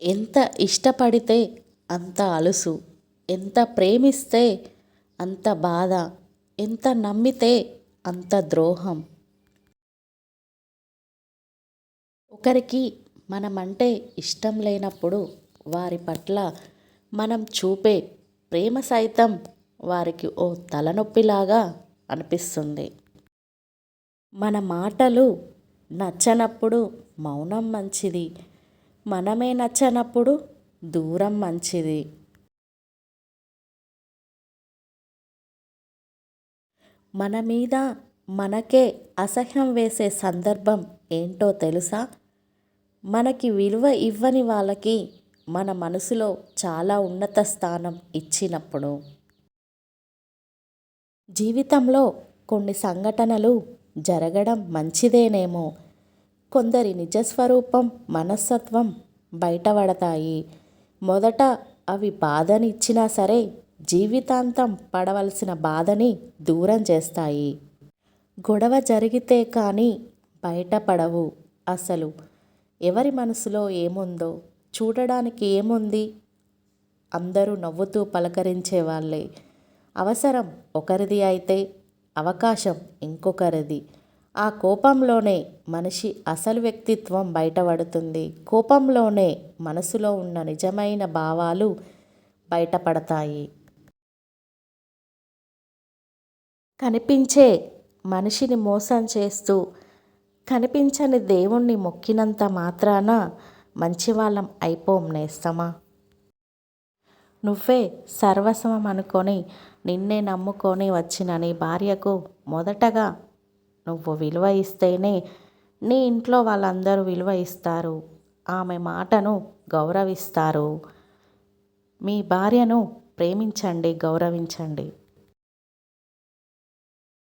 ఎంత ఇష్టపడితే అంత అలుసు, ఎంత ప్రేమిస్తే అంత బాధ, ఎంత నమ్మితే అంత ద్రోహం. ఒకరికి మనమంటే ఇష్టం లేనప్పుడు వారి పట్ల మనం చూపే ప్రేమ సైతం వారికి ఓ తలనొప్పిలాగా అనిపిస్తుంది. మన మాటలు నచ్చనప్పుడు మౌనం మంచిది, మనమే నచ్చనప్పుడు దూరం మంచిది. మన మీద మనకే అసహ్యం వేసే సందర్భం ఏంటో తెలుసా? మనకి విలువ ఇవ్వని వాళ్ళకి మన మనసులో చాలా ఉన్నత స్థానం ఇచ్చినప్పుడు. జీవితంలో కొన్ని సంఘటనలు జరగడం మంచిదేనేమో. కొందరి నిజస్వరూపం, మనస్తత్వం బయటపడతాయి. మొదట అవి బాధని ఇచ్చినా సరే జీవితాంతం పడవలసిన బాధని దూరం చేస్తాయి. గొడవ జరిగితే కానీ బయటపడవు అసలు. ఎవరి మనసులో ఏముందో చూడడానికి ఏముంది? అందరూ నవ్వుతూ పలకరించే వాళ్ళే. అవసరం ఒకరిది అయితే అవకాశం ఇంకొకరిది. ఆ కోపంలోనే మనిషి అసలు వ్యక్తిత్వం బయటపడుతుంది. కోపంలోనే మనసులో ఉన్న నిజమైన భావాలు బయటపడతాయి. కనిపించే మనిషిని మోసం చేస్తూ కనిపించని దేవుణ్ణి మొక్కినంత మాత్రాన మంచివాళ్ళం అయిపోం నేస్తమా. నువ్వే సర్వస్వం అనుకొని నిన్నే నమ్ముకొని వచ్చిన నీ భార్యకు మొదటగా నువ్వు విలువ ఇస్తేనే నీ ఇంట్లో వాళ్ళందరూ విలువ ఇస్తారు. ఆమె మాటను గౌరవిస్తారు. మీ భార్యను ప్రేమించండి, గౌరవించండి.